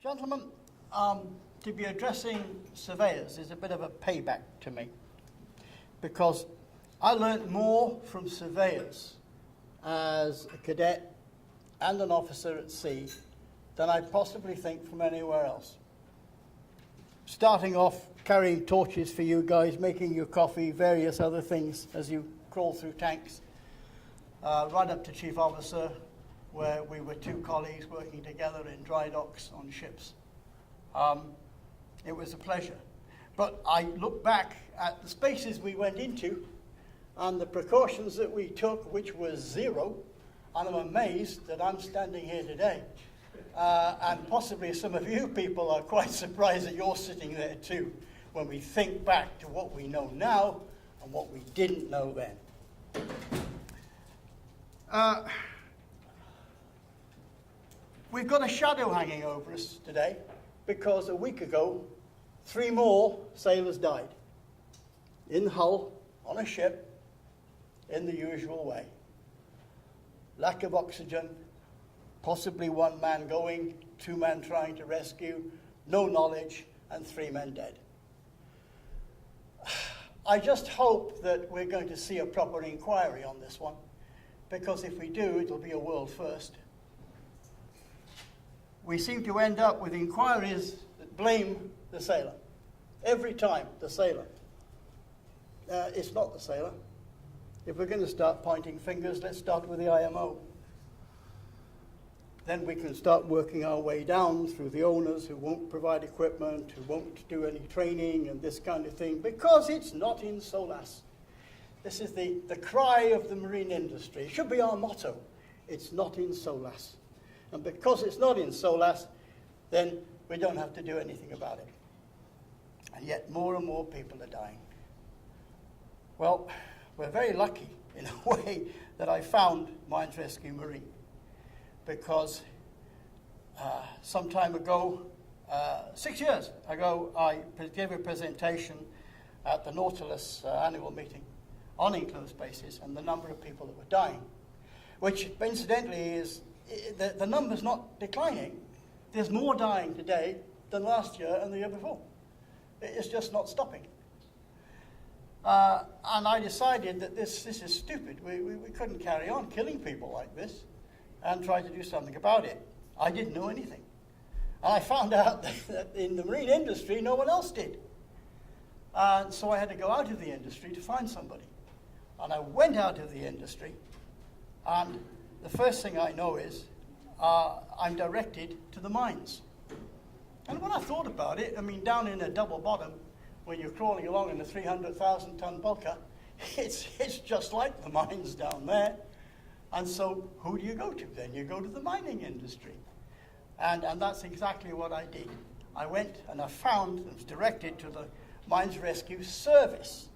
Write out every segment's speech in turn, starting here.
Gentlemen, to be addressing surveyors is a bit of a payback to me, because I learnt more from surveyors as a cadet and an officer at sea than I possibly think from anywhere else. Starting off carrying torches for you guys, making your coffee, various other things as you crawl through tanks, right up to chief officer, where we were two colleagues working together in dry docks on ships. It was a pleasure. But I look back at the spaces we went into and the precautions that we took, which was zero, and I'm amazed that I'm standing here today. And possibly some of you people are quite surprised that you're sitting there too, when we think back to what we know now and what we didn't know then. We've got a shadow hanging over us today because a week ago, 3 more sailors died in Hull on a ship in the usual way. Lack of oxygen, possibly 1 man going, 2 men trying to rescue, no knowledge, and 3 men dead. I just hope that we're going to see a proper inquiry on this one, because if we do, it'll be a world first. We seem to end up with inquiries that blame the sailor. Every time, the sailor. It's not the sailor. If we're going to start pointing fingers, let's start with the IMO. Then we can start working our way down through the owners who won't provide equipment, who won't do any training and this kind of thing, because it's not in SOLAS. This is the cry of the marine industry. It should be our motto. It's not in SOLAS. And because it's not in SOLAS, then we don't have to do anything about it. And yet more and more people are dying. Well, we're very lucky in a way that I found Mines Rescue Marine, because some time ago, 6 years ago, I gave a presentation at the Nautilus annual meeting on enclosed spaces and the number of people that were dying, which incidentally is, the number's not declining. There's more dying today than last year and the year before. It's just not stopping. And I decided that this is stupid. We couldn't carry on killing people like this and try to do something about it. I didn't know anything. And I found out that in the marine industry, no one else did. And so I had to go out of the industry to find somebody. And I went out of the industry, and the first thing I know is I'm directed to the mines. And when I thought about it, I mean, down in a double bottom, when you're crawling along in a 300,000-ton bulker, it's just like the mines down there. And so who do you go to then? You go to the mining industry. And that's exactly what I did. I went and I found and was directed to the Mines Rescue Service,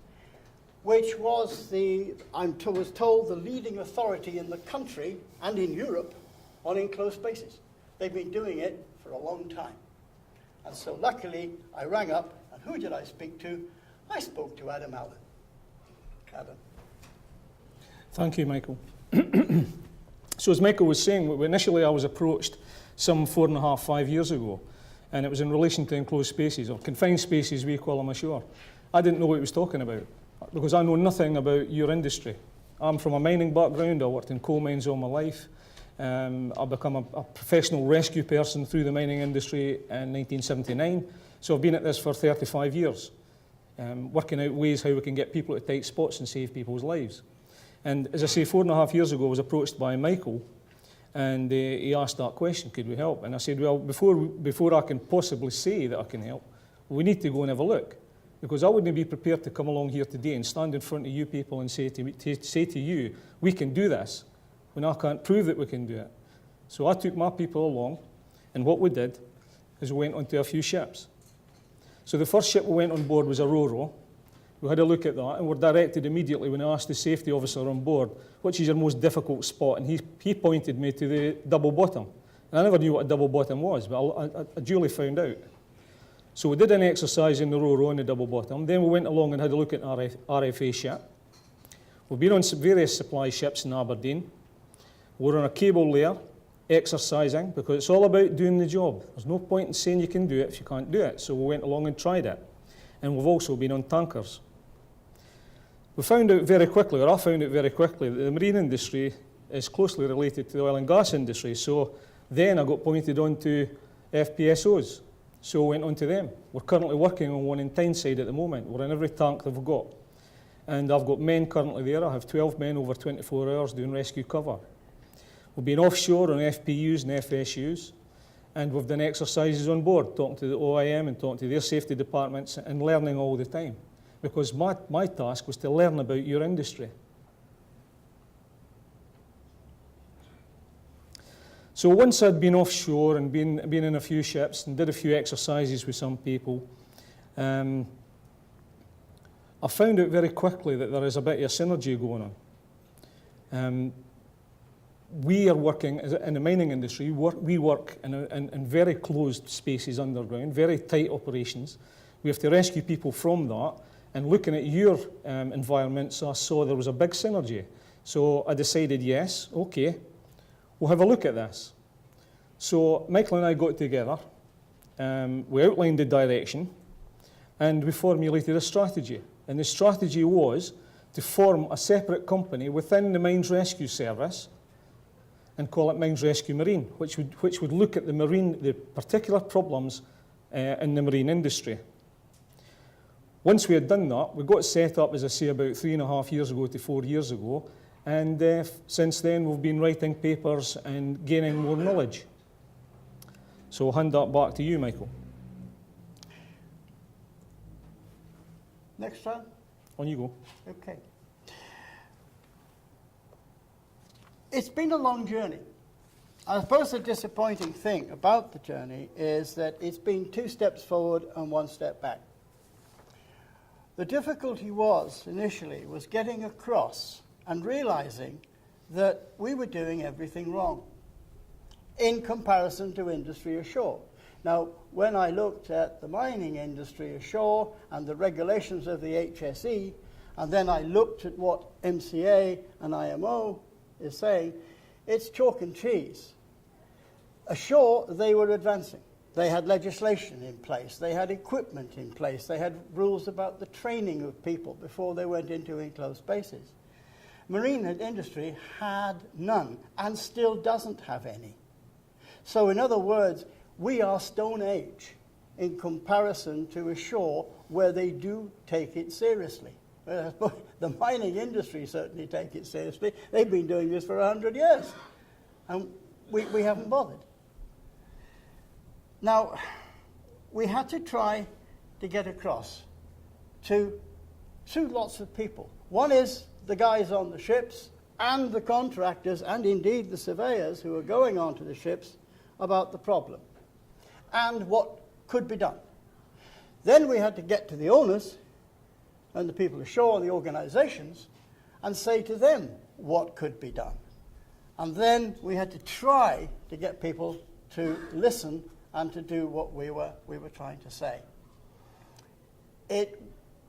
which was was told, the leading authority in the country and in Europe on enclosed spaces. They've been doing it for a long time. And so luckily, I rang up, and who did I speak to? I spoke to Adam Allen. Adam. Thank you, Michael. So as Michael was saying, initially I was approached some 4.5, 5 years ago, and it was in relation to enclosed spaces, or confined spaces we call them ashore. I didn't know what he was talking about, because I know nothing about your industry. I'm from a mining background. I worked in coal mines all my life. I've become a professional rescue person through the mining industry in 1979. So I've been at this for 35 years, working out ways how we can get people to tight spots and save people's lives. And as I say, 4.5 years ago, I was approached by Michael, and he asked that question, could we help? And I said, well, before I can possibly say that I can help, we need to go and have a look. Because I wouldn't be prepared to come along here today and stand in front of you people and say to you, we can do this, when I can't prove that we can do it. So I took my people along, and what we did is we went onto a few ships. So the first ship we went on board was a Ro-Ro. We had a look at that, and were directed immediately when I asked the safety officer on board, which is your most difficult spot, and he pointed me to the double bottom. And I never knew what a double bottom was, but I duly found out. So we did an exercise in the Ro-Ro on the double bottom. Then we went along and had a look at an RFA ship. We've been on various supply ships in Aberdeen. We're on a cable layer. exercising, because it's all about doing the job. There's no point in saying you can do it if you can't do it. So we went along and tried it. And we've also been on tankers. We found out very quickly, or I found out very quickly, that the marine industry is closely related to the oil and gas industry. So then I got pointed on to FPSOs. So I went on to them. We're currently working on one in Tyneside at the moment. We're in every tank that we've got. And I've got men currently there. I have 12 men over 24 hours doing rescue cover. We've been offshore on FPUs and FSUs, and we've done exercises on board, talking to the OIM and talking to their safety departments and learning all the time. Because my task was to learn about your industry. So once I'd been offshore and been in a few ships and did a few exercises with some people, I found out very quickly that there is a bit of a synergy going on. We are working in the mining industry. We work in very closed spaces underground, very tight operations. We have to rescue people from that. And looking at your environments, I saw there was a big synergy. So I decided, yes, okay, we'll have a look at this. So Michael and I got together. We outlined the direction, and we formulated a strategy. And the strategy was to form a separate company within the Mines Rescue Service and call it Mines Rescue Marine, which would look at the particular problems in the marine industry. Once we had done that, we got set up, as I say, about 3.5 years ago to 4 years ago, and since then we've been writing papers and gaining more knowledge. So I'll hand that back to you, Michael. Next one. On you go. Okay. It's been a long journey. I suppose the disappointing thing about the journey is that it's been 2 steps forward and 1 step back. The difficulty initially was getting across and realizing that we were doing everything wrong in comparison to industry ashore. Now, when I looked at the mining industry ashore and the regulations of the HSE, and then I looked at what MCA and IMO is saying, it's chalk and cheese. Ashore, they were advancing. They had legislation in place. They had equipment in place. They had rules about the training of people before they went into enclosed spaces. Marine industry had none and still doesn't have any. So in other words, we are Stone Age in comparison to ashore where they do take it seriously. The mining industry certainly take it seriously. They've been doing this for 100 years, and we haven't bothered. Now, we had to try to get across to 2 lots of people. One is the guys on the ships and the contractors and indeed the surveyors who are going onto the ships about the problem and what could be done. Then we had to get to the owners and the people ashore, the organizations, and say to them what could be done. And then we had to try to get people to listen and to do what we were trying to say. It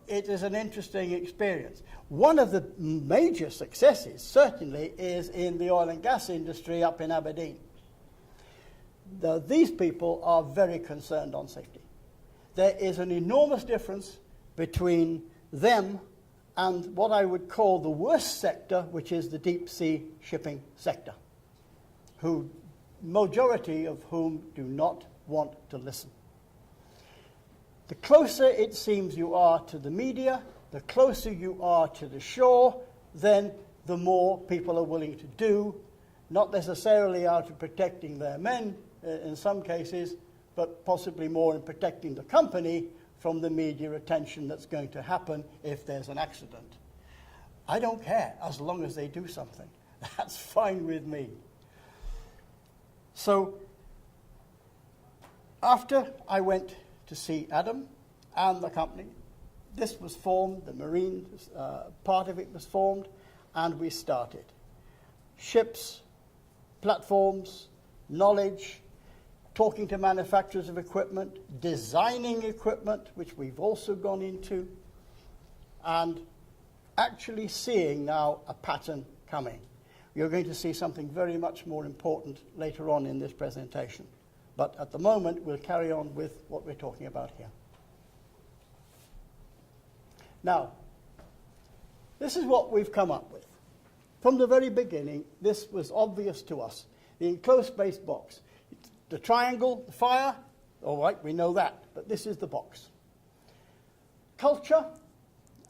is an interesting experience. One of the major successes, certainly, is in the oil and gas industry up in Aberdeen. These people are very concerned on safety. There is an enormous difference between them and what I would call the worst sector, which is the deep sea shipping sector, who majority of whom do not want to listen. The closer it seems you are to the media, the closer you are to the shore, then the more people are willing to do, not necessarily out of protecting their men in some cases, but possibly more in protecting the company from the media attention that's going to happen if there's an accident. I don't care, as long as they do something. That's fine with me. So, after I went to see Adam and the company, this was formed, the marine part of it was formed, and we started. Ships, platforms, knowledge, talking to manufacturers of equipment, designing equipment, which we've also gone into, and actually seeing now a pattern coming. you're going to see something very much more important later on in this presentation. But at the moment, we'll carry on with what we're talking about here. Now, this is what we've come up with. From the very beginning, this was obvious to us. The enclosed space box. The triangle, the fire, all right, we know that, but this is the box. Culture,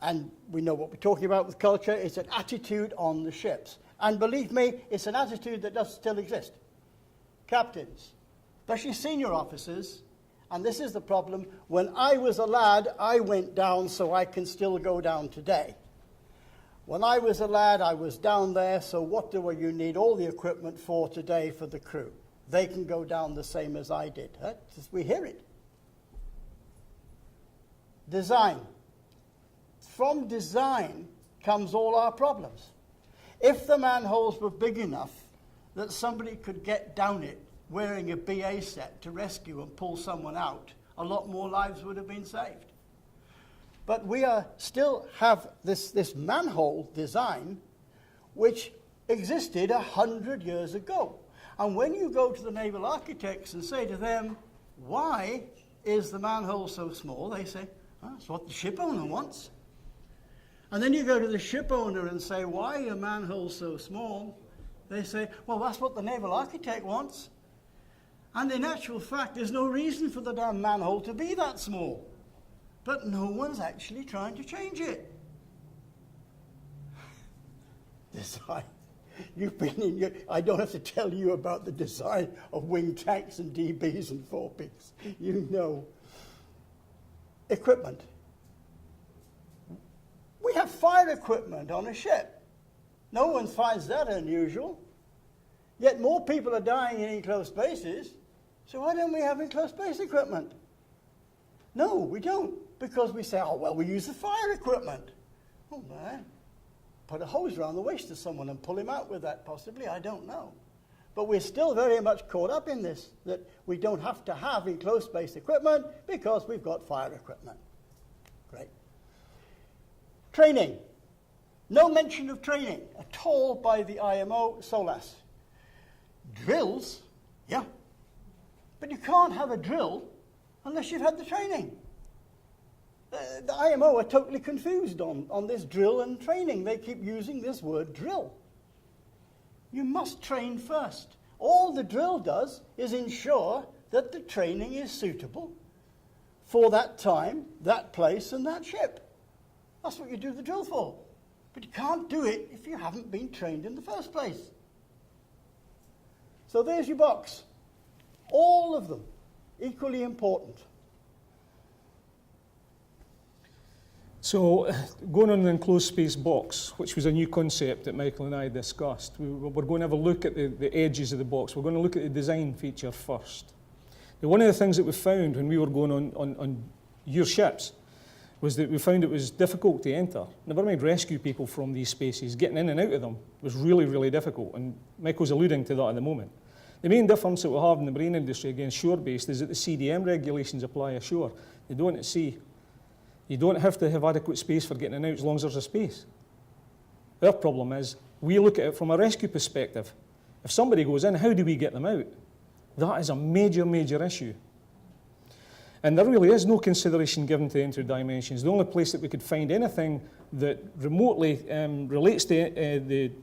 and we know what we're talking about with culture, it's an attitude on the ships. And believe me, it's an attitude that does still exist. Captains, especially senior officers, and this is the problem, when I was a lad, I went down so I can still go down today. When I was a lad, I was down there, so what do you need all the equipment for today for the crew? They can go down the same as I did. Huh? We hear it. Design. From design comes all our problems. If the manholes were big enough that somebody could get down it wearing a BA set to rescue and pull someone out, a lot more lives would have been saved. But we still have this manhole design which existed 100 years ago. And when you go to the naval architects and say to them, why is the manhole so small? They say, oh, that's what the ship owner wants. And then you go to the ship owner and say, why are manholes so small? They say, well, that's what the naval architect wants. And in actual fact, there's no reason for the damn manhole to be that small. But no one's actually trying to change it. Design. You've been in your, I don't have to tell you about the design of wing tanks and DBs and 4Ps. You know. Equipment. We have fire equipment on a ship. No one finds that unusual. Yet more people are dying in enclosed spaces. So why don't we have enclosed space equipment? No, we don't. Because we say, oh, well, we use the fire equipment. Oh, man. Put a hose around the waist of someone and pull him out with that, possibly. I don't know. But we're still very much caught up in this, that we don't have to have enclosed space equipment because we've got fire equipment. Great. Training. No mention of training at all by the IMO SOLAS. Drills, yeah. But you can't have a drill unless you've had the training. The IMO are totally confused on this drill and training. They keep using this word drill. You must train first. All the drill does is ensure that the training is suitable for that time, that place, and that ship. That's what you do the drill for. But you can't do it if you haven't been trained in the first place. So there's your box. All of them equally important. So, going on the enclosed space box, which was a new concept that Michael and I discussed, we're going to have a look at the edges of the box. We're going to look at the design feature first. Now, one of the things that we found when we were going on your ships was that we found it was difficult to enter. Never mind rescue people from these spaces, getting in and out of them was really, really difficult, and Michael's alluding to that at the moment. The main difference that we have in the marine industry against shore-based is that the CDM regulations apply ashore. They don't at sea. You don't have to have adequate space for getting in and out as long as there's a space. Our problem is, we look at it from a rescue perspective. If somebody goes in, how do we get them out? That is a major, major issue. And there really is no consideration given to entry dimensions. The only place that we could find anything that remotely relates to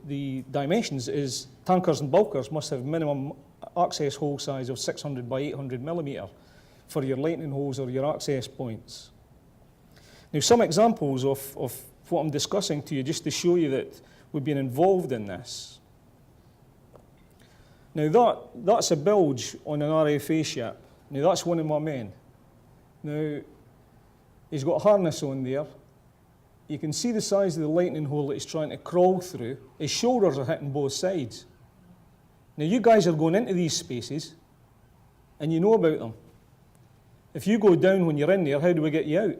the dimensions is tankers and bulkers must have minimum access hole size of 600 by 800 millimetre for your lightning holes or your access points. Now, some examples of what I'm discussing to you, just to show you that we've been involved in this. Now, that's a bilge on an RFA ship. Now, that's one of my men. Now, he's got a harness on there. You can see the size of the lightning hole that he's trying to crawl through. His shoulders are hitting both sides. Now, you guys are going into these spaces, and you know about them. If you go down when you're in there, how do we get you out?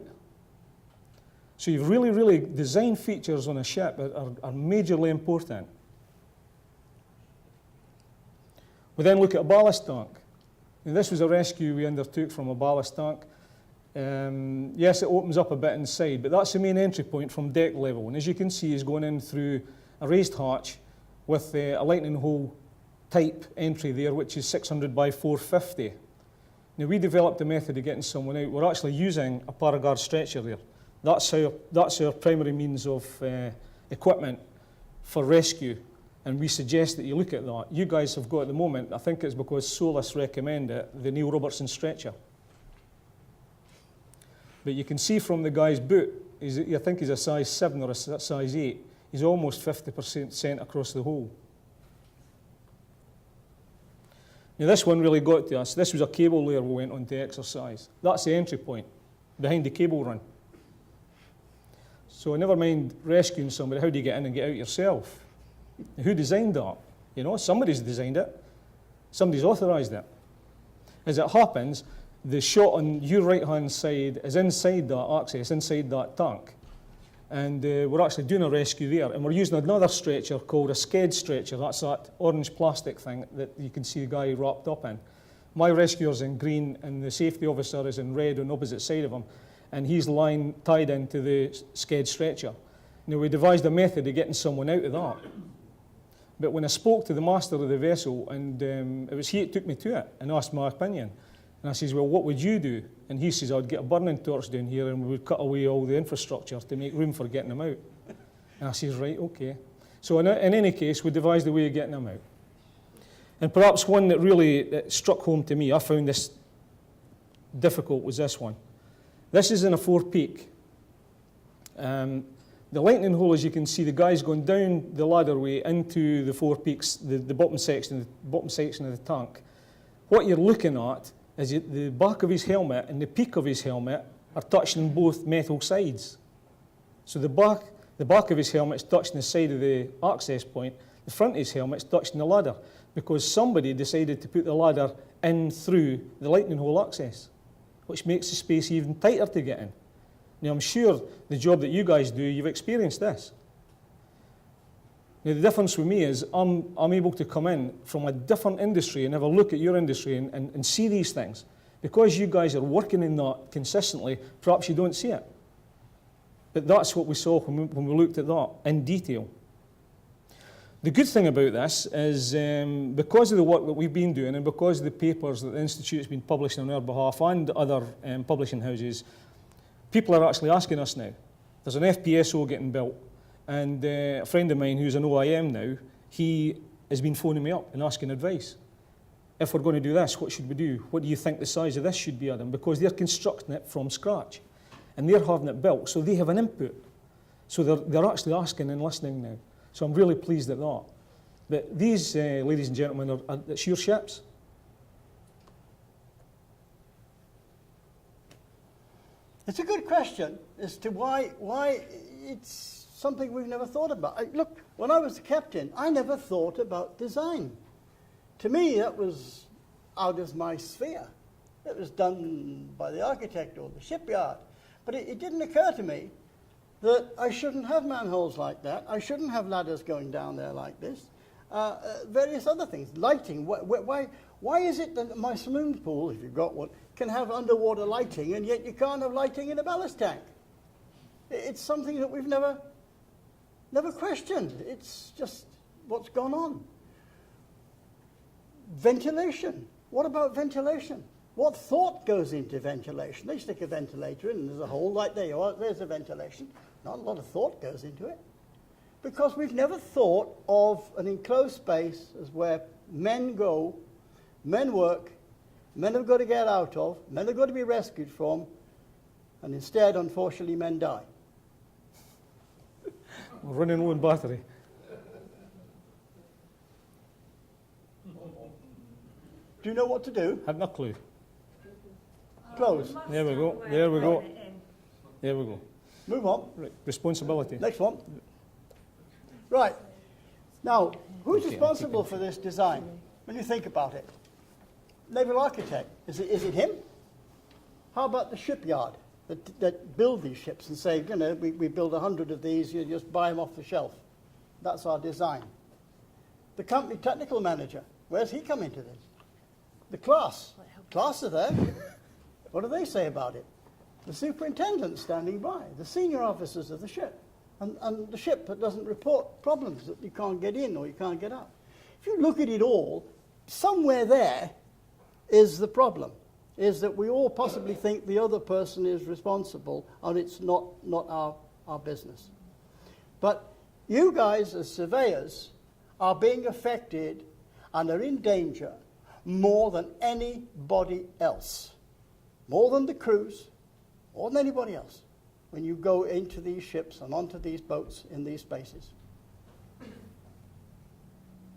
So you've really design features on a ship are majorly important. We then look at a ballast tank. Now, this was a rescue we undertook from a ballast tank. Yes, it opens up a bit inside, but that's the main entry point from deck level. And as you can see, he's going in through a raised hatch with a lightning hole type entry there, which is 600 by 450. Now, we developed a method of getting someone out. We're actually using a Paragard stretcher there. That's our primary means of equipment for rescue, and we suggest that you look at that. You guys have got at the moment, I think it's because Solus recommend it, the Neil Robertson stretcher. But you can see from the guy's boot, I think he's a size 7 or a size 8, he's almost 50% across the hole. Now this one really got to us. This was a cable layer we went on to exercise. That's the entry point, behind the cable run. So never mind rescuing somebody, how do you get in and get out yourself? Who designed that? You know, somebody's designed it. Somebody's authorised it. As it happens, the shot on your right-hand side is inside that access, inside that tank. And we're actually doing a rescue there. And we're using another stretcher called a sked stretcher. That's that orange plastic thing that you can see the guy wrapped up in. My rescuer's in green and the safety officer is in red on the opposite side of him. And he's tied into the sked stretcher. Now, we devised a method of getting someone out of that. But when I spoke to the master of the vessel, and it was he that took me to it and asked my opinion. And I says, well, what would you do? And he says, I'd get a burning torch down here and we would cut away all the infrastructure to make room for getting them out. And I says, right, okay. So in any case, we devised a way of getting them out. And perhaps one that really struck home to me, I found this difficult, was this one. This is in a 4-peak. The lightning hole, as you can see, the guy's gone down the ladderway into the 4 peaks, the bottom section of the tank. What you're looking at is the back of his helmet and the peak of his helmet are touching both metal sides. So the back of his helmet is touching the side of the access point, the front of his helmet is touching the ladder, because somebody decided to put the ladder in through the lightning hole access, which makes the space even tighter to get in. Now, I'm sure the job that you guys do, you've experienced this. Now, the difference with me is I'm able to come in from a different industry and have a look at your industry and see these things. Because you guys are working in that consistently, perhaps you don't see it. But that's what we saw when we looked at that in detail. The good thing about this is because of the work that we've been doing and because of the papers that the Institute has been publishing on our behalf and other publishing houses, people are actually asking us now. There's an FPSO getting built, and a friend of mine who's an OIM now, he has been phoning me up and asking advice. If we're going to do this, what should we do? What do you think the size of this should be, Adam? Because they're constructing it from scratch, and they're having it built, so they have an input. So they're actually asking and listening now. So I'm really pleased at that. But these, ladies and gentlemen, it's your ships. It's a good question as to why it's something we've never thought about. Look, when I was the captain, I never thought about design. To me, that was out of my sphere. It was done by the architect or the shipyard. But it didn't occur to me that I shouldn't have manholes like that. I shouldn't have ladders going down there like this. Various other things. Lighting. Why is it that my swimming pool, if you've got one, can have underwater lighting and yet you can't have lighting in a ballast tank? It's something that we've never questioned. It's just what's gone on. Ventilation. What about ventilation? What thought goes into ventilation? They stick a ventilator in and there's a hole like there you are, there's a ventilation. Not a lot of thought goes into it. Because we've never thought of an enclosed space as where men go, men work, men have got to get out of, men have got to be rescued from, and instead, unfortunately, men die. We're running low on battery. Do you know what to do? Have no clue. Close. There we go. There we go. There we go. Move on. Right. Responsibility. Next one. Right. Now, who's responsible for this design? When you think about it. Naval architect. Is it him? How about the shipyard that build these ships and say, you know, we build 100 of these, you just buy them off the shelf. That's our design. The company technical manager, where's he come into this? The class are there. What do they say about it? The superintendent standing by, the senior officers of the ship. and the ship that doesn't report problems that you can't get in or you can't get out. If you look at it all, somewhere there is the problem, is that we all possibly think the other person is responsible and it's not our business. But you guys as surveyors are being affected and are in danger more than anybody else, more than the crews, more than anybody else, when you go into these ships and onto these boats in these spaces.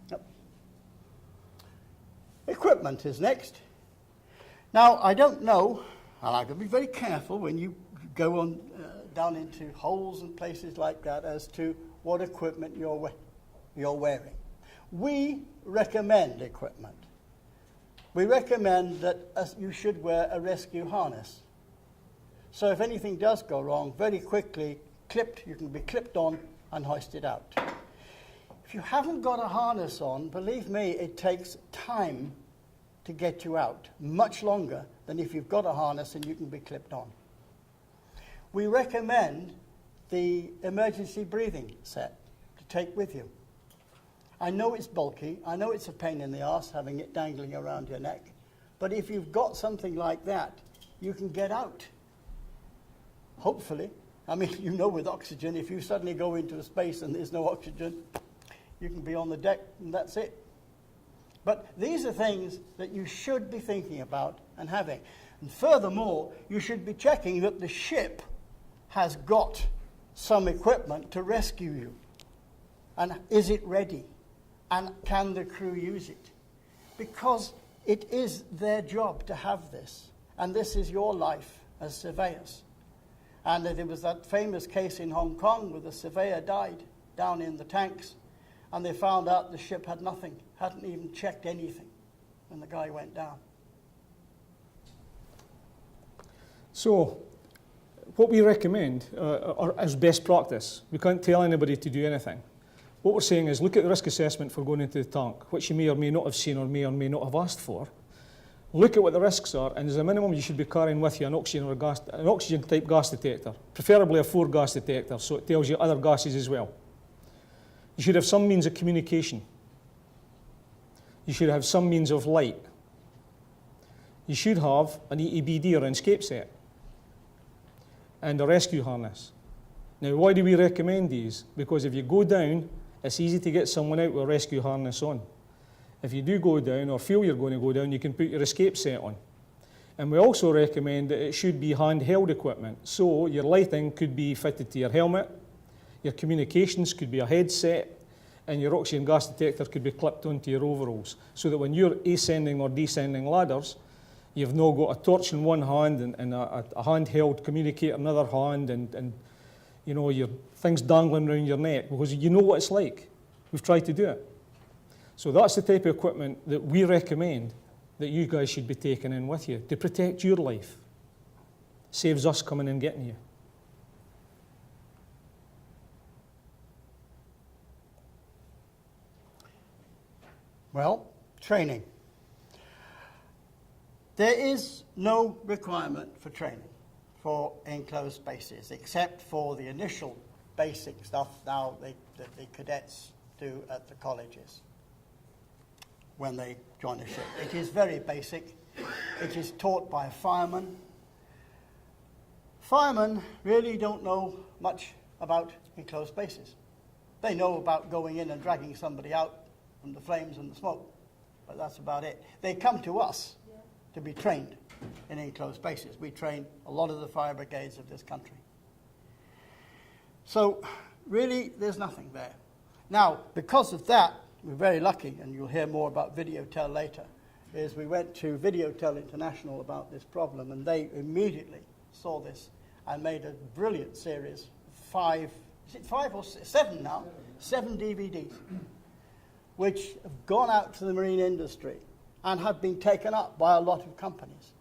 Yep. Equipment is next. Now, I don't know, and I've got to be very careful when you go on down into holes and places like that as to what equipment you're wearing. We recommend equipment. We recommend that you should wear a rescue harness. So if anything does go wrong, very quickly, you can be clipped on and hoisted out. If you haven't got a harness on, believe me, it takes time to get you out, much longer than if you've got a harness and you can be clipped on. We recommend the emergency breathing set to take with you. I know it's bulky, I know it's a pain in the arse having it dangling around your neck, but if you've got something like that, you can get out. Hopefully. I mean, you know with oxygen, if you suddenly go into a space and there's no oxygen, you can be on the deck and that's it. But these are things that you should be thinking about and having. And furthermore, you should be checking that the ship has got some equipment to rescue you. And is it ready? And can the crew use it? Because it is their job to have this. And this is your life as surveyors. And there was that famous case in Hong Kong where the surveyor died down in the tanks. And they found out the ship had nothing, hadn't even checked anything when the guy went down. So, what we recommend as best practice, we can't tell anybody to do anything. What we're saying is look at the risk assessment for going into the tank, which you may or may not have seen or may not have asked for. Look at what the risks are, and as a minimum you should be carrying with you an oxygen type gas detector, preferably a 4 gas detector, so it tells you other gases as well. You should have some means of communication. You should have some means of light. You should have an EEBD or an escape set and a rescue harness. Now, why do we recommend these? Because if you go down, it's easy to get someone out with a rescue harness on. If you do go down or feel you're going to go down, you can put your escape set on. And we also recommend that it should be handheld equipment. So your lighting could be fitted to your helmet, your communications could be a headset, and your oxygen gas detector could be clipped onto your overalls. So that when you're ascending or descending ladders, you've now got a torch in one hand and a handheld communicator in another hand and you know, your things dangling around your neck, because you know what it's like. We've tried to do it. So that's the type of equipment that we recommend that you guys should be taking in with you to protect your life. Saves us coming and getting you. Well, training. There is no requirement for training for enclosed spaces, except for the initial basic stuff now that the cadets do at the colleges when they join a ship. It is very basic. It is taught by a fireman. Firemen really don't know much about enclosed spaces. They know about going in and dragging somebody out from the flames and the smoke, but that's about it. They come to us to be trained in enclosed spaces. We train a lot of the fire brigades of this country. So really, there's nothing there. Now, because of that, we're very lucky, and you'll hear more about Videotel later, is we went to Videotel International about this problem, and they immediately saw this and made a brilliant series, 5 or 7 now? 7 DVDs, which have gone out to the marine industry and have been taken up by a lot of companies,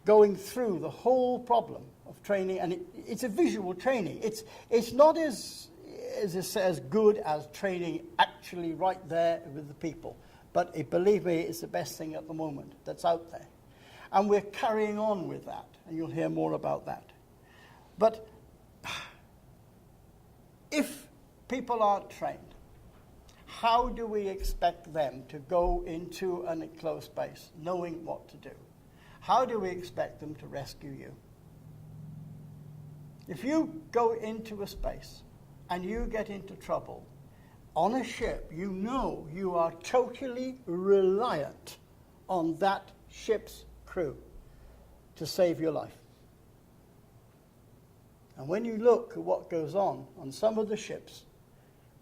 going through the whole problem of training, and it's a visual training. It's not as good as training actually right there with the people, but believe me, it's the best thing at the moment that's out there. And we're carrying on with that, and you'll hear more about that. But if people aren't trained, how do we expect them to go into an enclosed space knowing what to do? How do we expect them to rescue you? If you go into a space and you get into trouble, on a ship, you know you are totally reliant on that ship's crew to save your life. And when you look at what goes on some of the ships,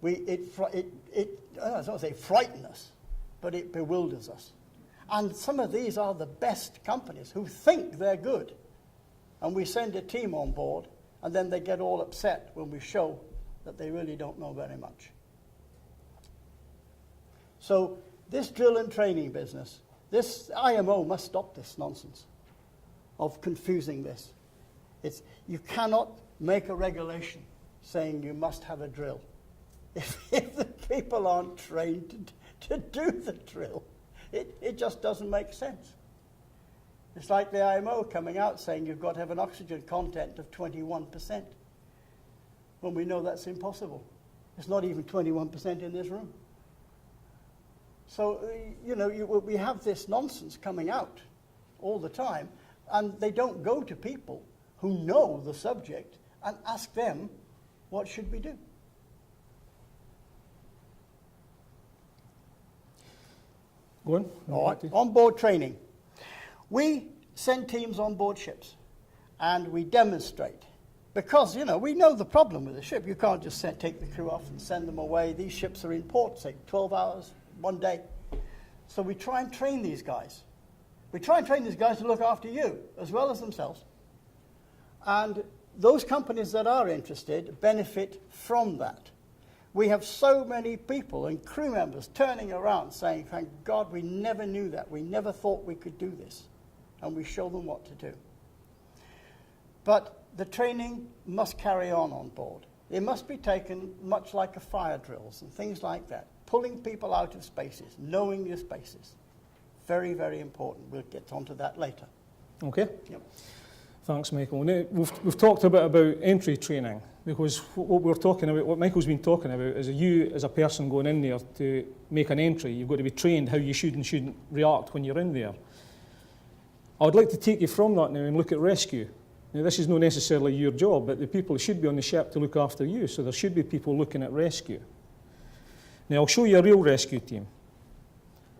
I don't want to say frighten us, but it bewilders us. And some of these are the best companies who think they're good. And we send a team on board, and then they get all upset when we show that they really don't know very much. So this drill and training business, this IMO must stop this nonsense of confusing this. You cannot make a regulation saying you must have a drill if the people aren't trained to do the drill. It just doesn't make sense. It's like the IMO coming out saying you've got to have an oxygen content of 21%, when we know that's impossible. It's not even 21% in this room. So, we have this nonsense coming out all the time, and they don't go to people who know the subject and ask them, what should we do? Go on. All right. On board training. We send teams on board ships, and we demonstrate. Because, we know the problem with a ship. You can't just take the crew off and send them away. These ships are in port, say, 12 hours, one day. So we try and train these guys. We try and train these guys to look after you, as well as themselves. And those companies that are interested benefit from that. We have so many people and crew members turning around saying, thank God we never knew that. We never thought we could do this. And we show them what to do. But the training must carry on board. It must be taken much like a fire drills and things like that. Pulling people out of spaces, knowing your spaces. Very, very important. We'll get onto that later. Okay. Yep. Thanks, Michael. Now, we've talked a bit about entry training, because what we're talking about, what Michael's been talking about, is you as a person going in there to make an entry, you've got to be trained how you should and shouldn't react when you're in there. I would like to take you from that now and look at rescue. Now, this is not necessarily your job, but the people should be on the ship to look after you, so there should be people looking at rescue. Now, I'll show you a real rescue team.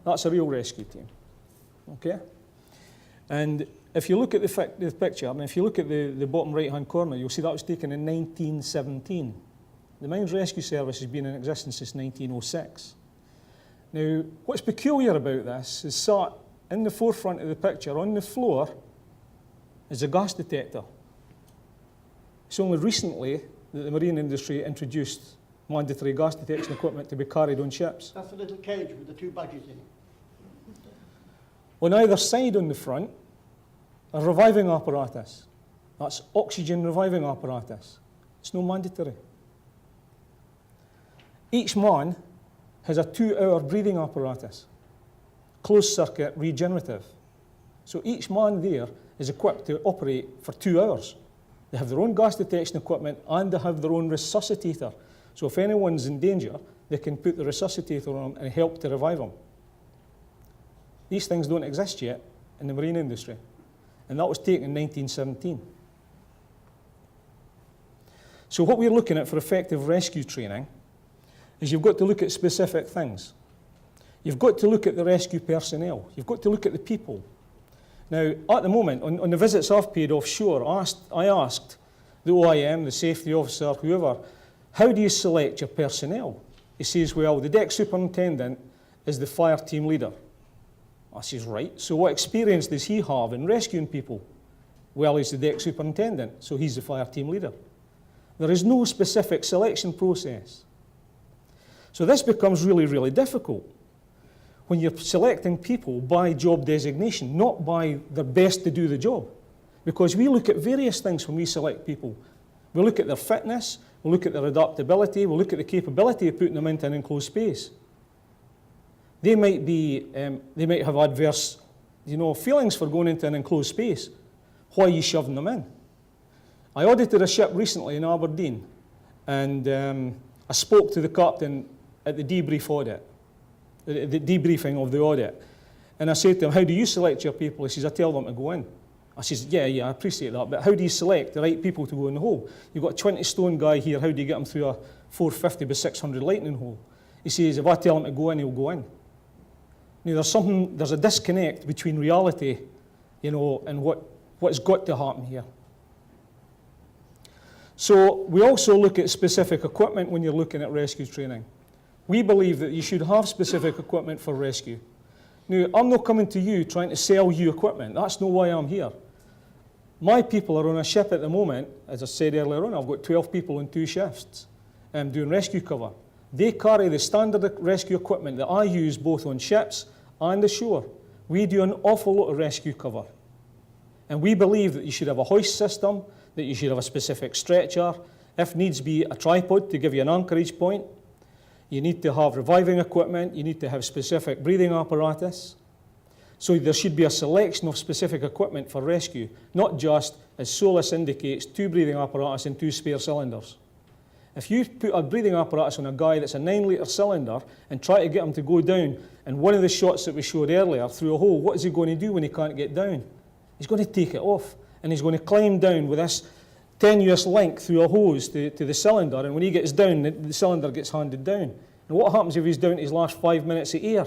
That's a real rescue team. Okay? And if you look at the picture, and if you look at the bottom right-hand corner, you'll see that was taken in 1917. The Mines Rescue Service has been in existence since 1906. Now, what's peculiar about this is sat in the forefront of the picture, on the floor, is a gas detector. It's only recently that the marine industry introduced mandatory gas detection equipment to be carried on ships. That's a little cage with the two budgies in it. On either side on the front, a reviving apparatus. That's oxygen reviving apparatus. It's no mandatory. Each man has a 2-hour breathing apparatus, closed circuit regenerative. So each man there is equipped to operate for 2 hours. They have their own gas detection equipment and they have their own resuscitator. So if anyone's in danger, they can put the resuscitator on them and help to revive them. These things don't exist yet in the marine industry. And that was taken in 1917. So what we're looking at for effective rescue training is you've got to look at specific things. You've got to look at the rescue personnel. You've got to look at the people. Now, at the moment, on the visits I've paid offshore, I asked the OIM, the safety officer, whoever, how do you select your personnel? He says, well, the deck superintendent is the fire team leader. I says, right, so what experience does he have in rescuing people? Well, he's the deck superintendent, so he's the fire team leader. There is no specific selection process. So this becomes really, really difficult when you're selecting people by job designation, not by their best to do the job. Because we look at various things when we select people. We look at their fitness, we look at their adaptability, we look at the capability of putting them into an enclosed space. They might have adverse, feelings for going into an enclosed space. Why are you shoving them in? I audited a ship recently in Aberdeen, And I spoke to the captain at the debrief audit, the debriefing of the audit. And I said to him, how do you select your people? He says, I tell them to go in. I says, yeah, I appreciate that, but how do you select the right people to go in the hole? You've got a 20-stone guy here, how do you get him through a 450 by 600 lightning hole? He says, if I tell him to go in, he'll go in. Now, there's a disconnect between reality, and what's got to happen here. So we also look at specific equipment when you're looking at rescue training. We believe that you should have specific equipment for rescue. Now, I'm not coming to you trying to sell you equipment. That's not why I'm here. My people are on a ship at the moment. As I said earlier on, I've got 12 people on 2 shifts doing rescue cover. They carry the standard rescue equipment that I use both on ships and ashore. We do an awful lot of rescue cover. And we believe that you should have a hoist system, that you should have a specific stretcher, if needs be a tripod to give you an anchorage point. You need to have reviving equipment, you need to have specific breathing apparatus. So there should be a selection of specific equipment for rescue, not just, as SOLAS indicates, 2 breathing apparatus and 2 spare cylinders. If you put a breathing apparatus on a guy that's a 9-litre cylinder and try to get him to go down, and one of the shots that we showed earlier through a hole, what is he going to do when he can't get down? He's going to take it off, and he's going to climb down with this tenuous link through a hose to the cylinder, and when he gets down, the cylinder gets handed down. And what happens if he's down to his last 5 minutes of air,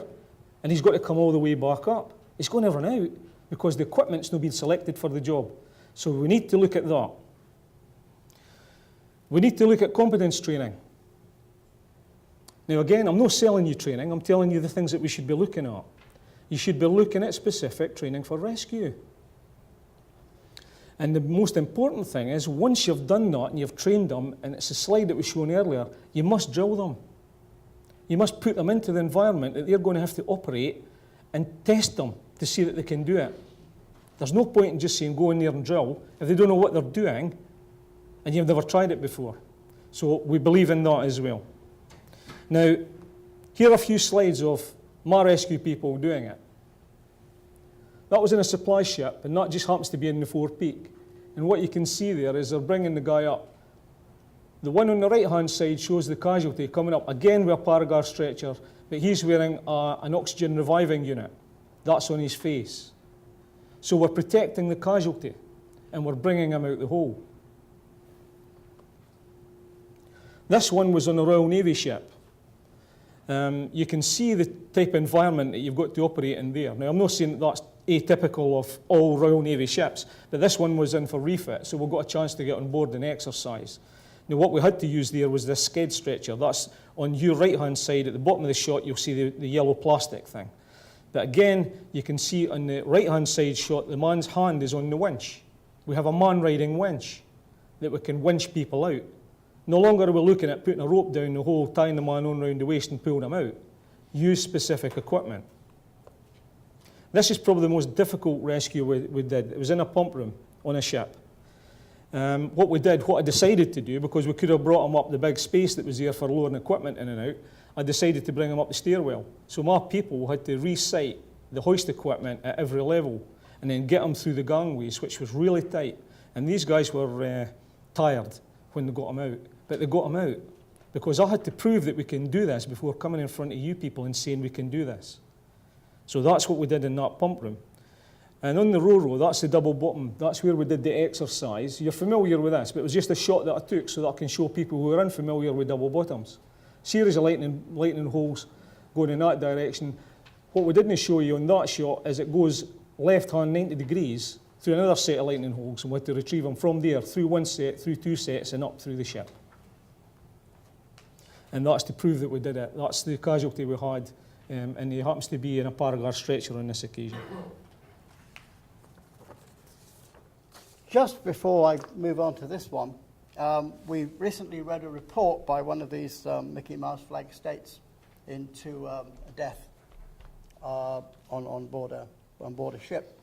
and he's got to come all the way back up? He's going to run out, because the equipment's not been selected for the job. So we need to look at that. We need to look at competence training. Now again, I'm not selling you training, I'm telling you the things that we should be looking at. You should be looking at specific training for rescue. And the most important thing is, once you've done that and you've trained them, and it's a slide that was shown earlier, you must drill them. You must put them into the environment that they're going to have to operate and test them to see that they can do it. There's no point in just saying go in there and drill if they don't know what they're doing and you've never tried it before. So we believe in that as well. Now, here are a few slides of my rescue people doing it. That was in a supply ship, and that just happens to be in the forepeak. And what you can see there is they're bringing the guy up. The one on the right-hand side shows the casualty coming up, again with a Paraguard stretcher, but he's wearing an oxygen reviving unit. That's on his face. So we're protecting the casualty, and we're bringing him out the hole. This one was on a Royal Navy ship. You can see the type of environment that you've got to operate in there. Now, I'm not saying that that's atypical of all Royal Navy ships, but this one was in for refit, so we got a chance to get on board and exercise. Now, what we had to use there was this sked stretcher. That's on your right-hand side. At the bottom of the shot, you'll see the yellow plastic thing. But again, you can see on the right-hand side shot, the man's hand is on the winch. We have a man riding winch that we can winch people out. No longer are we looking at putting a rope down the hole, tying the man on around the waist and pulling him out. Use specific equipment. This is probably the most difficult rescue we did. It was in a pump room on a ship. What I decided to do, because we could have brought him up the big space that was there for loading equipment in and out, I decided to bring him up the stairwell. So my people had to re-site the hoist equipment at every level and then get him through the gangways, which was really tight. And these guys were tired when they got him out. But they got him out because I had to prove that we can do this before coming in front of you people and saying we can do this. So that's what we did in that pump room. And on the Ro-Ro, that's the double bottom. That's where we did the exercise. You're familiar with this, but it was just a shot that I took so that I can show people who are unfamiliar with double bottoms. Series of lightning holes going in that direction. What we didn't show you on that shot is it goes left-hand 90 degrees through another set of lightning holes, and we had to retrieve them from there, through one set, through 2 sets, and up through the ship. And that's to prove that we did it. That's the casualty we had, and he happens to be in a Paraguard stretcher on this occasion. Just before I move on to this one, we recently read a report by one of these Mickey Mouse flag states into a death on board a ship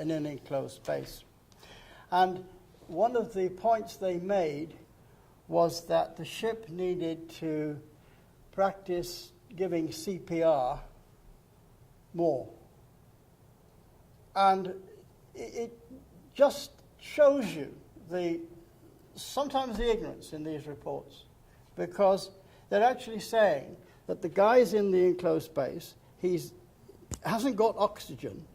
in an enclosed space. And one of the points they made was that the ship needed to practice giving CPR more. And it just shows you sometimes the ignorance in these reports. because they're actually saying that the guy's in the enclosed space, hasn't got oxygen,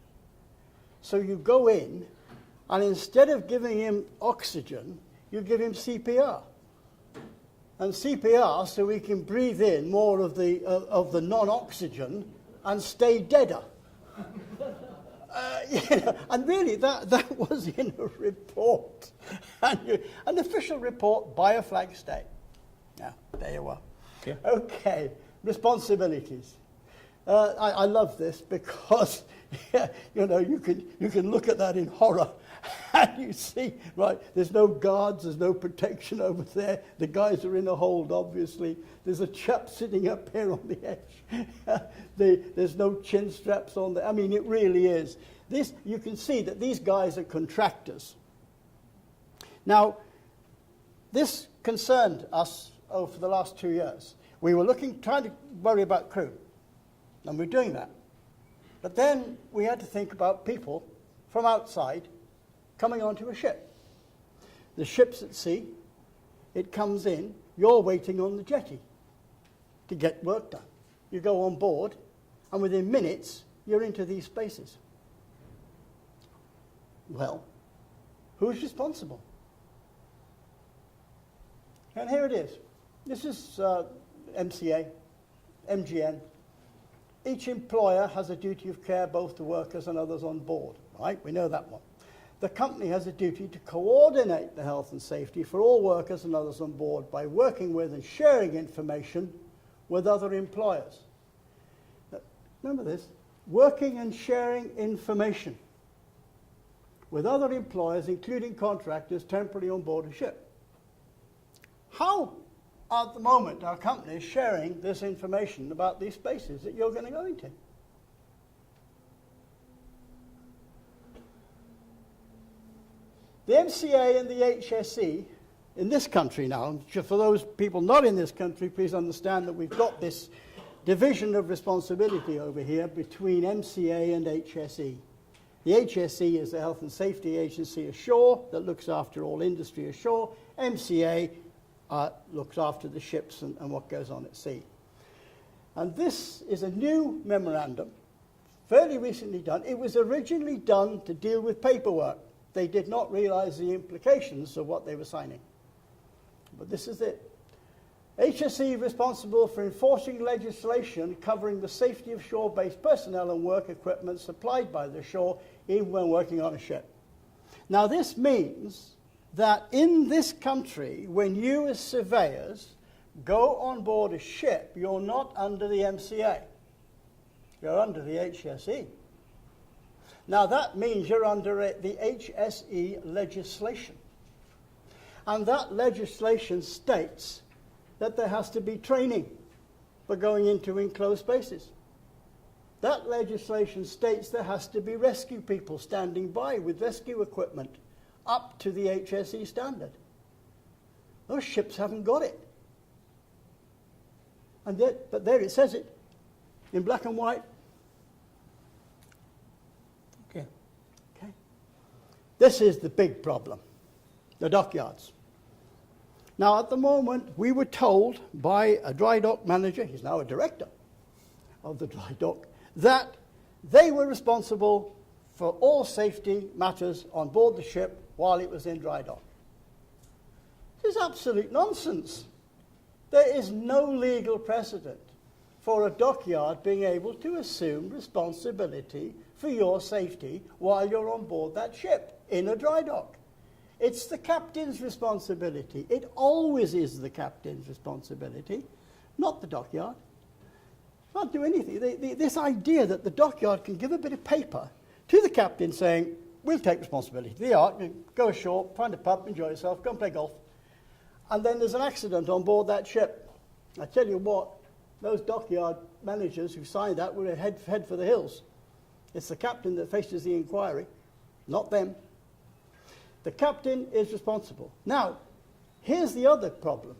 so you go in, and instead of giving him oxygen, you give him CPR. And CPR so he can breathe in more of the non-oxygen and stay deader. And really, that was in a report, an official report by a flag state. Now, there you are. Yeah. Okay, responsibilities. I love this because you can look at that in horror, and you see, right, there's no guards, there's no protection over there. The guys are in a hold, obviously. There's a chap sitting up here on the edge. There's no chin straps on there. I mean, it really is. You can see that these guys are contractors. Now, this concerned us for the last 2 years. We were trying to worry about crew, and we're doing that. But then we had to think about people from outside coming onto a ship. The ship's at sea, it comes in, you're waiting on the jetty to get work done. You go on board, and within minutes, you're into these spaces. Well, who's responsible? And here it is. This is MCA, MGN. Each employer has a duty of care both to workers and others on board, right? We know that one. The company has a duty to coordinate the health and safety for all workers and others on board by working with and sharing information with other employers. Now, remember this, working and sharing information with other employers, including contractors temporarily on board a ship. How, at the moment, are companies sharing this information about these spaces that you're going to go into? The MCA and the HSE in this country now, for those people not in this country, please understand that we've got this division of responsibility over here between MCA and HSE. The HSE is the Health and Safety Agency ashore that looks after all industry ashore. MCA looks after the ships and what goes on at sea. And this is a new memorandum, fairly recently done. It was originally done to deal with paperwork. They did not realize the implications of what they were signing. But this is it. HSE responsible for enforcing legislation covering the safety of shore-based personnel and work equipment supplied by the shore, even when working on a ship. Now, this means that in this country, when you as surveyors go on board a ship, you're not under the MCA. You're under the HSE. Now, that means you're under the HSE legislation. And that legislation states that there has to be training for going into enclosed spaces. That legislation states there has to be rescue people standing by with rescue equipment up to the HSE standard. Those ships haven't got it. But there it says it, in black and white. Okay. This is the big problem, the dockyards. Now, at the moment, we were told by a dry dock manager, he's now a director of the dry dock, that they were responsible for all safety matters on board the ship while it was in dry dock. This is absolute nonsense. There is no legal precedent for a dockyard being able to assume responsibility for your safety while you're on board that ship in a dry dock. It's the captain's responsibility. It always is the captain's responsibility, not the dockyard. Can't do anything. This idea that the dockyard can give a bit of paper to the captain saying, we'll take responsibility. The art, go ashore, find a pub, enjoy yourself, go and play golf. And then there's an accident on board that ship. I tell you what, those dockyard managers who signed that would head for the hills. It's the captain that faces the inquiry, not them. The captain is responsible. Now, here's the other problem,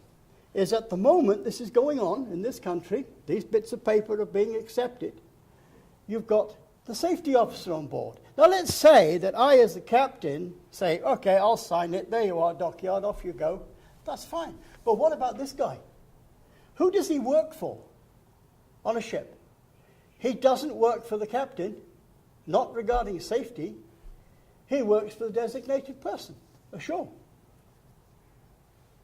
is at the moment this is going on in this country, these bits of paper are being accepted. You've got the safety officer on board. Now, let's say that I, as the captain, say, okay, I'll sign it, there you are, dockyard, off you go. That's fine. But what about this guy? Who does he work for on a ship? He doesn't work for the captain, not regarding safety. He works for the designated person ashore.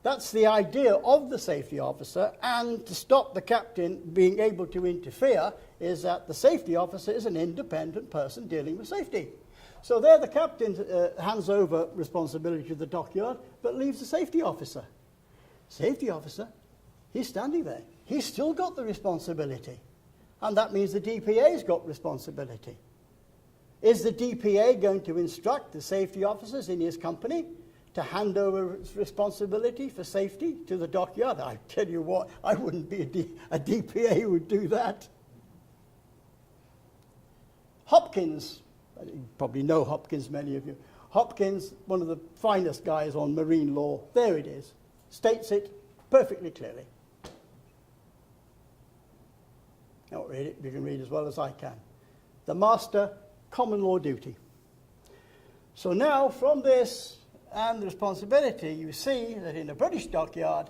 That's the idea of the safety officer, and to stop the captain being able to interfere is that the safety officer is an independent person dealing with safety. So there the captain hands over responsibility to the dockyard, but leaves the safety officer. Safety officer, he's standing there. He's still got the responsibility. And that means the DPA's got responsibility. Is the DPA going to instruct the safety officers in his company to hand over responsibility for safety to the dockyard? I tell you what, I wouldn't be a DPA who would do that. Hopkins, you probably know Hopkins, many of you. Hopkins, one of the finest guys on marine law, there it is, states it perfectly clearly. Don't read it, you can read as well as I can. The master, common law duty. So now, from this and the responsibility, you see that in a British dockyard,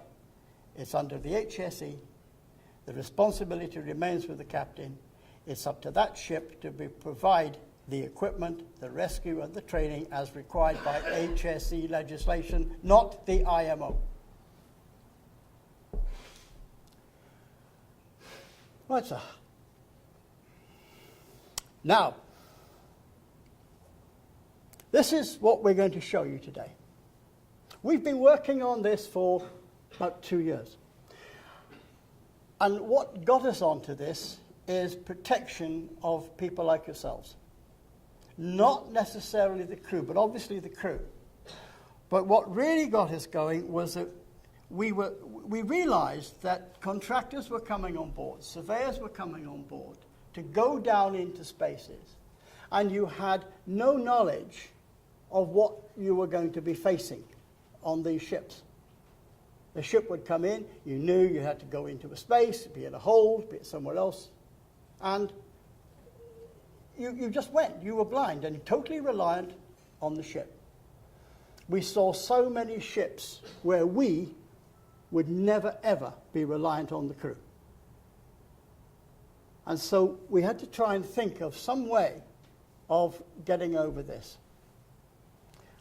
it's under the HSE. The responsibility remains with the captain. It's up to that ship to provide the equipment, the rescue, and the training as required by HSE legislation, not the IMO. Right, sir. Now, this is what we're going to show you today. We've been working on this for about 2 years. And what got us onto this is protection of people like yourselves. Not necessarily the crew, but obviously the crew. But what really got us going was that we realized that contractors were coming on board, surveyors were coming on board to go down into spaces, and you had no knowledge of what you were going to be facing on these ships. The ship would come in, you knew you had to go into a space, be it a hold, be it somewhere else, and you just went. You were blind and totally reliant on the ship. We saw so many ships where we would never, ever be reliant on the crew. And so we had to try and think of some way of getting over this.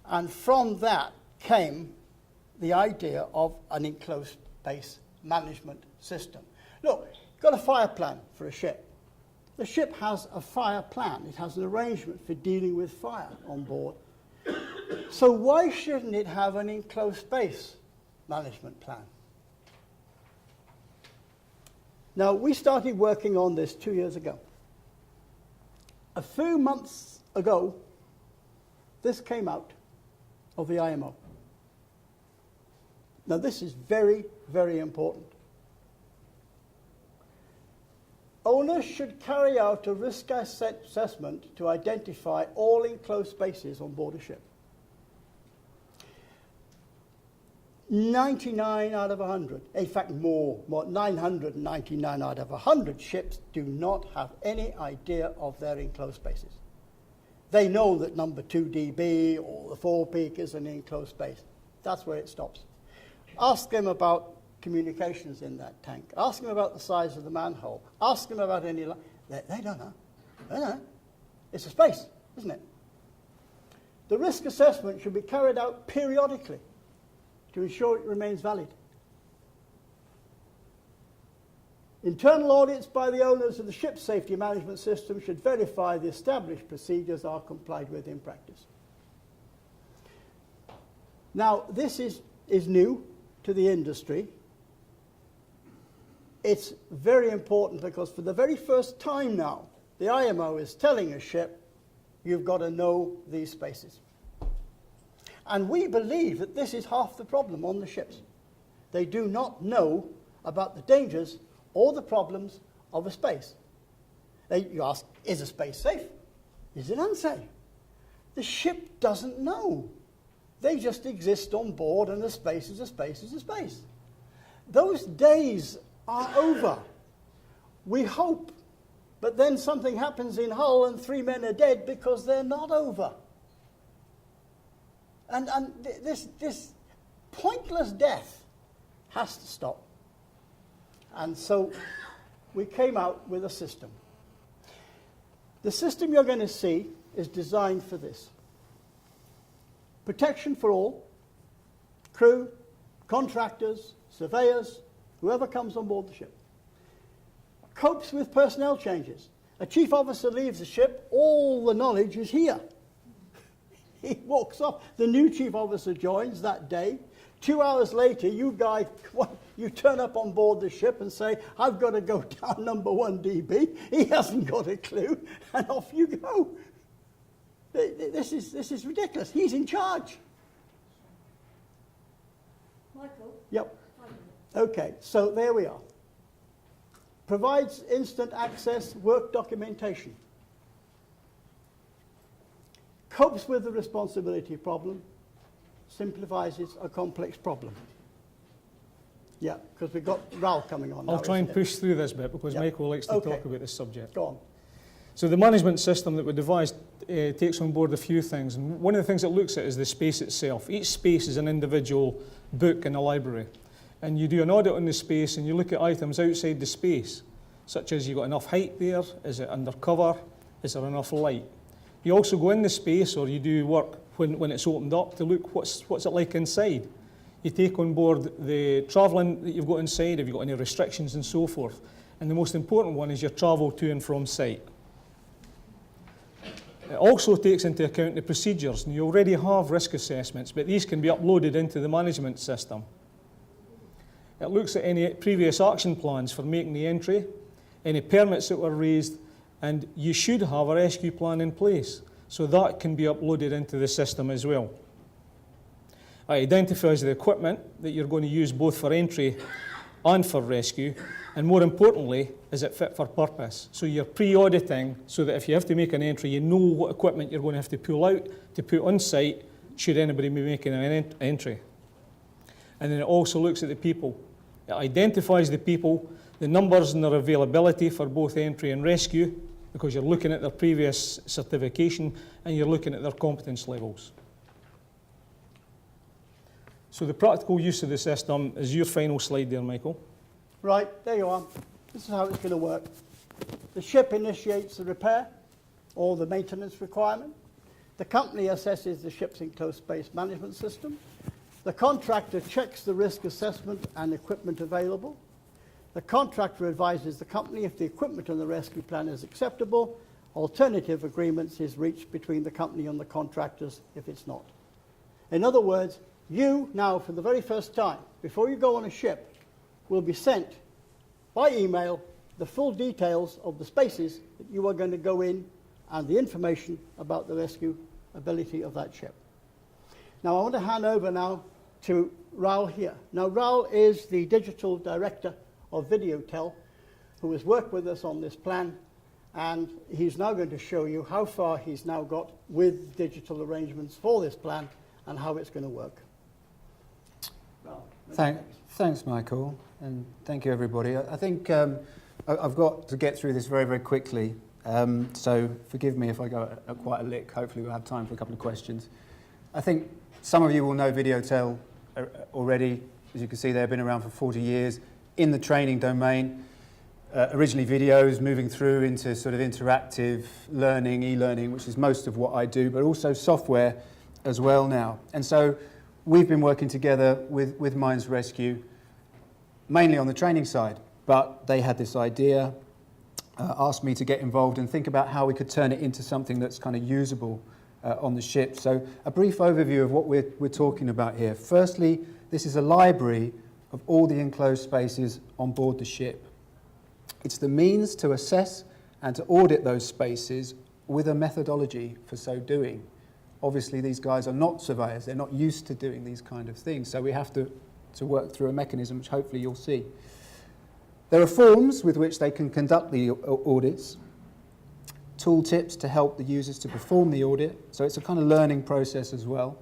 And from that came the idea of an enclosed space management system. Look, you've got a fire plan for a ship. The ship has a fire plan. It has an arrangement for dealing with fire on board. So why shouldn't it have an enclosed space management plan? Now, we started working on this 2 years ago. A few months ago, this came out of the IMO. Now, this is very, very important. Owners should carry out a risk assessment to identify all enclosed spaces on board a ship. 99 out of 100, in fact more, 999 out of 100 ships do not have any idea of their enclosed spaces. They know that number 2DB or the forepeak is an enclosed space. That's where it stops. Ask them about communications in that tank. Ask them about the size of the manhole. Ask them about any... They don't know. They don't know. It's a space, isn't it? The risk assessment should be carried out periodically to ensure it remains valid. Internal audits by the owners of the ship safety management system should verify the established procedures are complied with in practice. Now, this is new to the industry. It's very important because for the very first time now, the IMO is telling a ship, you've got to know these spaces. And we believe that this is half the problem on the ships. They do not know about the dangers or the problems of a space. You ask, is a space safe? Is it unsafe? The ship doesn't know. They just exist on board and a space is a space is a space. Those days are over. We hope. But then something happens in Hull and 3 men are dead because they're not over. And this pointless death has to stop. And so we came out with a system. The system you're going to see is designed for this. Protection for all, crew, contractors, surveyors, whoever comes on board the ship. Copes with personnel changes. A chief officer leaves the ship, all the knowledge is here. He walks off. The new chief officer joins that day. 2 hours later, you turn up on board the ship and say, I've got to go down number 1 DB. He hasn't got a clue, and off you go. This is ridiculous. He's in charge. Michael? Yep. Okay, so there we are. Provides instant access work documentation. Copes with the responsibility problem. Simplifies a complex problem. Yeah, because we've got Raoul coming on now. I'll try and push through this bit because Yep. Michael likes to talk about this subject. Go on. So the management system that we devised takes on board a few things. And one of the things it looks at is the space itself. Each space is an individual book in a library. And you do an audit on the space and you look at items outside the space, such as you got enough height there, is it under cover, is there enough light? You also go in the space, or you do work when it's opened up to look what's it like inside. You take on board the travelling that you've got inside, have you got any restrictions and so forth. And the most important one is your travel to and from site. It also takes into account the procedures, and you already have risk assessments, but these can be uploaded into the management system. It looks at any previous action plans for making the entry, any permits that were raised, and you should have a rescue plan in place. So that can be uploaded into the system as well. It identifies the equipment that you're going to use both for entry and for rescue, and more importantly, is it fit for purpose? So you're pre-auditing so that if you have to make an entry, you know what equipment you're going to have to pull out to put on site should anybody be making an entry. And then it also looks at the people. It identifies the people, the numbers and their availability for both entry and rescue, because you're looking at their previous certification and you're looking at their competence levels. So the practical use of the system is your final slide there, Michael. Right, there you are. This is how it's going to work. The ship initiates the repair or the maintenance requirement. The company assesses the ship's enclosed space management system. The contractor checks the risk assessment and equipment available. The contractor advises the company if the equipment on the rescue plan is acceptable. Alternative agreements is reached between the company and the contractors if it's not. In other words, you now, for the very first time, before you go on a ship, will be sent by email the full details of the spaces that you are going to go in and the information about the rescue ability of that ship. Now, I want to hand over now to Raoul here. Now, Raoul is the digital director of Videotel, who has worked with us on this plan, and he's now going to show you how far he's now got with digital arrangements for this plan and how it's going to work. Raoul, Thanks, Michael, and thank you, everybody. I think I've got to get through this very, very quickly, so forgive me if I go at quite a lick. Hopefully we'll have time for a couple of questions. I think some of you will know Videotel already. As you can see, they've been around for 40 years in the training domain. Originally videos, moving through into sort of interactive learning, e-learning, which is most of what I do, but also software as well now. And so we've been working together with Mines Rescue, mainly on the training side, but they had this idea, asked me to get involved and think about how we could turn it into something that's kind of usable on the ship. So a brief overview of what we're talking about here. Firstly, this is a library of all the enclosed spaces on board the ship. It's the means to assess and to audit those spaces with a methodology for so doing. Obviously, these guys are not surveyors. They're not used to doing these kind of things. So we have to work through a mechanism, which hopefully you'll see. There are forms with which they can conduct the audits, tooltips to help the users to perform the audit. So it's a kind of learning process as well.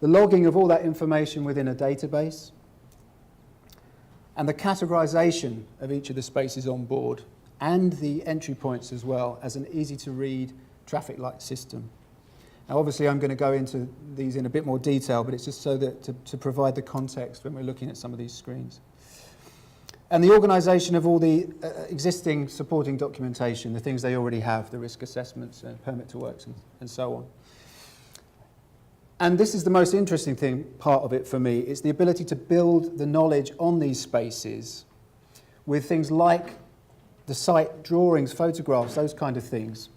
The logging of all that information within a database, and the categorization of each of the spaces on board, and the entry points as well as an easy-to-read traffic light system. Now, obviously, I'm going to go into these in a bit more detail, but it's just so that to provide the context when we're looking at some of these screens. And the organisation of all the existing supporting documentation, the things they already have, the risk assessments, permit to works and so on. And this is the most interesting part of it for me. It's the ability to build the knowledge on these spaces with things like the site drawings, photographs, those kind of things.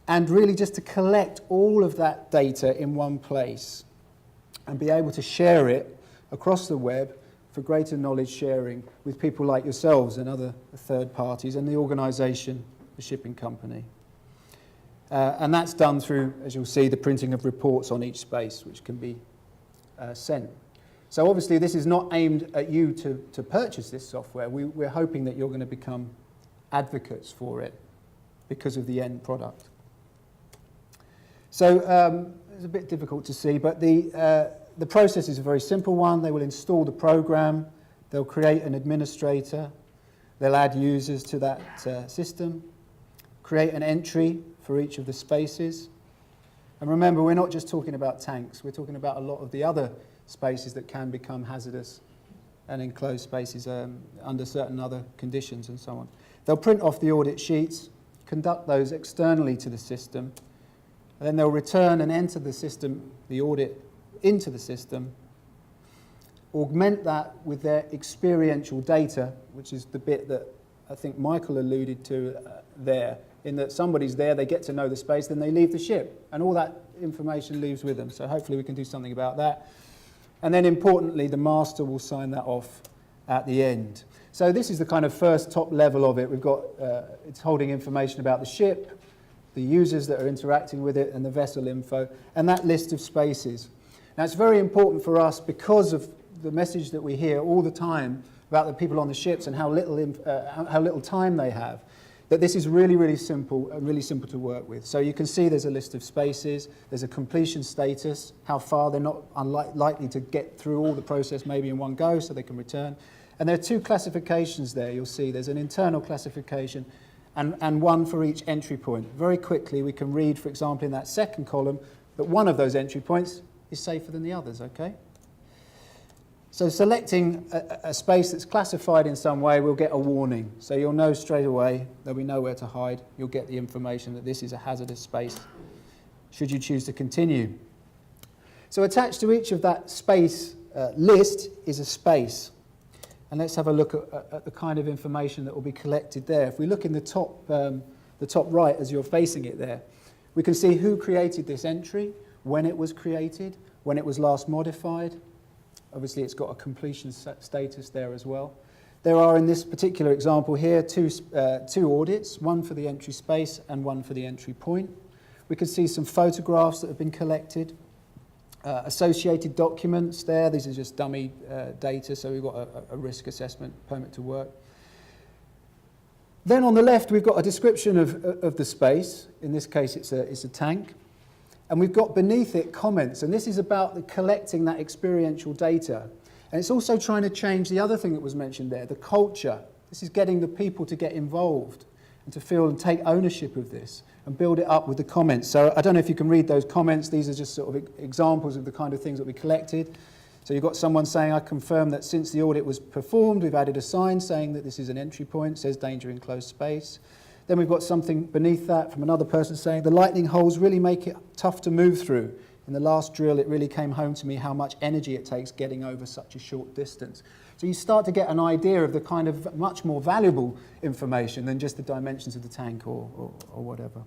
And really just to collect all of that data in one place and be able to share it across the web for greater knowledge sharing with people like yourselves and other third parties and the organisation, the shipping company. And that's done through, as you'll see, the printing of reports on each space, which can be sent. So obviously this is not aimed at you to purchase this software. We're hoping that you're going to become advocates for it because of the end product. So it's a bit difficult to see, but the process is a very simple one. They will install the program, they'll create an administrator, they'll add users to that system, create an entry for each of the spaces. And remember, we're not just talking about tanks, we're talking about a lot of the other spaces that can become hazardous and enclosed spaces under certain other conditions and so on. They'll print off the audit sheets, conduct those externally to the system, and then they'll return and enter the system, the audit, into the system, augment that with their experiential data, which is the bit that I think Michael alluded to there, in that somebody's there, they get to know the space, then they leave the ship, and all that information leaves with them. So hopefully we can do something about that. And then importantly, the master will sign that off at the end. So this is the kind of first top level of it. We've got, it's holding information about the ship, the users that are interacting with it, and the vessel info, and that list of spaces. Now it's very important for us because of the message that we hear all the time about the people on the ships and how little time they have, that this is really, really simple and really simple to work with. So you can see there's a list of spaces, there's a completion status, how far they're not likely to get through all the process maybe in one go so they can return. And there are two classifications there, you'll see. There's an internal classification and one for each entry point. Very quickly we can read, for example, in that second column, that one of those entry points is safer than the others, okay? So selecting a space that's classified in some way, we'll get a warning. So you'll know straight away, there'll be nowhere to hide. You'll get the information that this is a hazardous space, should you choose to continue. So attached to each of that space list is a space. And let's have a look at the kind of information that will be collected there. If we look in the top right as you're facing it there, we can see who created this entry, when it was created, when it was last modified. Obviously, it's got a completion status there as well. There are, in this particular example here, two audits, one for the entry space and one for the entry point. We can see some photographs that have been collected, associated documents there. These are just dummy data, so we've got a risk assessment, permit to work. Then on the left, we've got a description of the space. In this case, it's a tank. And we've got beneath it comments, and this is about collecting that experiential data. And it's also trying to change the other thing that was mentioned there, the culture. This is getting the people to get involved and to feel and take ownership of this and build it up with the comments. So I don't know if you can read those comments. These are just sort of examples of the kind of things that we collected. So you've got someone saying, I confirm that since the audit was performed, we've added a sign saying that this is an entry point, says danger in closed space. Then we've got something beneath that from another person saying, the lightning holes really make it tough to move through. In the last drill, it really came home to me how much energy it takes getting over such a short distance. So you start to get an idea of the kind of much more valuable information than just the dimensions of the tank or whatever.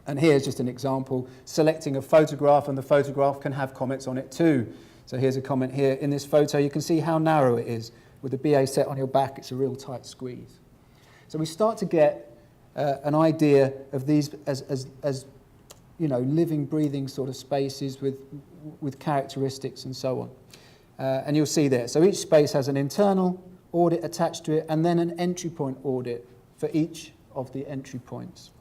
And here's just an example, selecting a photograph, and the photograph can have comments on it too. So here's a comment here. In this photo, you can see how narrow it is. With the BA set on your back, it's a real tight squeeze. So we start to get an idea of these as you know, living, breathing sort of spaces with characteristics and so on. And you'll see there. So each space has an internal audit attached to it and then an entry point audit for each of the entry points.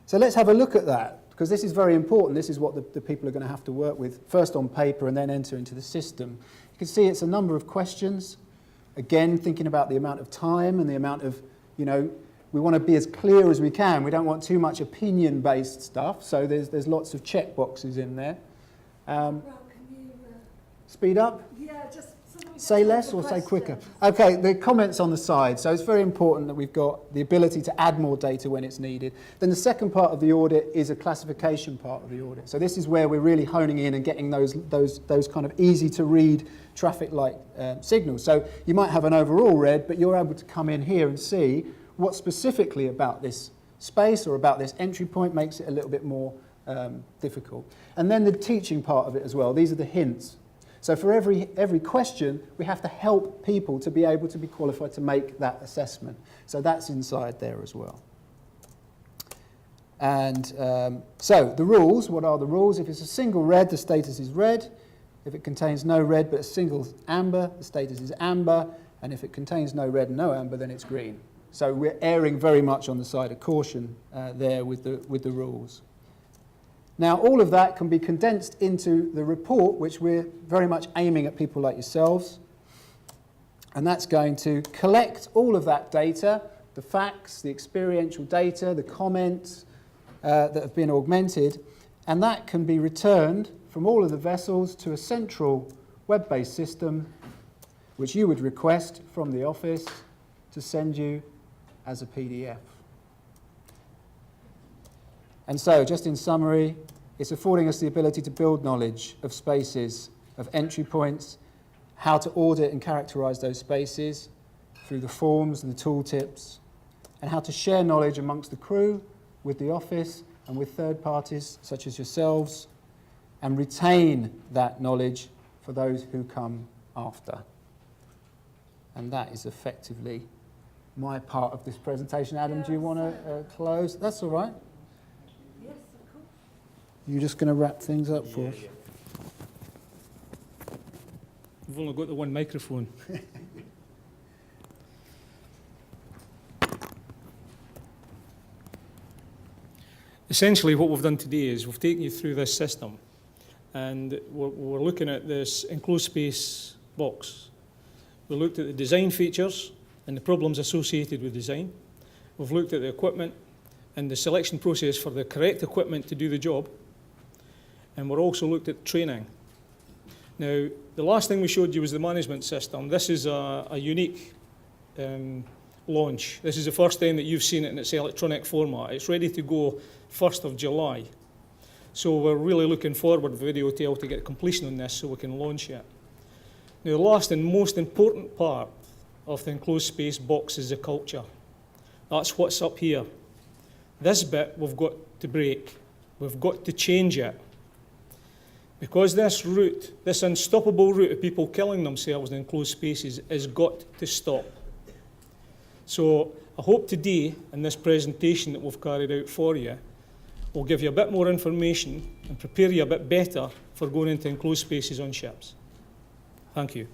So let's have a look at that, because this is very important. This is what the people are going to have to work with, first on paper and then enter into the system. You can see it's a number of questions. Again, thinking about the amount of time and the amount of, you know, we want to be as clear as we can. We don't want too much opinion-based stuff, so there's lots of check boxes in there. Well, can you... Speed up? Yeah, just Say less or say quicker? Okay, the comments on the side. So it's very important that we've got the ability to add more data when it's needed. Then the second part of the audit is a classification part of the audit. So this is where we're really honing in and getting those kind of easy to read traffic light signals. So you might have an overall red, but you're able to come in here and see what specifically about this space or about this entry point makes it a little bit more difficult. And then the teaching part of it as well. These are the hints. So for every question, we have to help people to be able to be qualified to make that assessment. So that's inside there as well. And so the rules, what are the rules? If it's a single red, the status is red. If it contains no red but a single amber, the status is amber. And if it contains no red and no amber, then it's green. So we're erring very much on the side of caution there with the rules. Now, all of that can be condensed into the report, which we're very much aiming at people like yourselves. And that's going to collect all of that data, the facts, the experiential data, the comments that have been augmented, and that can be returned from all of the vessels to a central web-based system, which you would request from the office to send you as a PDF. And so, just in summary, it's affording us the ability to build knowledge of spaces, of entry points, how to audit and characterise those spaces through the forms and the tooltips, and how to share knowledge amongst the crew, with the office, and with third parties such as yourselves, and retain that knowledge for those who come after. And that is effectively my part of this presentation. Adam, do you want to close? That's all right. Yes, of course. You're just going to wrap things up for us? We've only got the one microphone. Essentially, what we've done today is we've taken you through this system, and we're looking at this enclosed space box. We looked at the design features and the problems associated with design. We've looked at the equipment and the selection process for the correct equipment to do the job. And we're also looked at training. Now, the last thing we showed you was the management system. This is a unique launch. This is the first time that you've seen it in its electronic format. It's ready to go 1st of July. So we're really looking forward with VideoTel to get completion on this so we can launch it. Now, the last and most important part of the enclosed space box is the culture. That's what's up here. This bit we've got to break. We've got to change it. Because this route, this unstoppable route of people killing themselves in enclosed spaces has got to stop. So I hope today, in this presentation that we've carried out for you, will give you a bit more information and prepare you a bit better for going into enclosed spaces on ships. Thank you.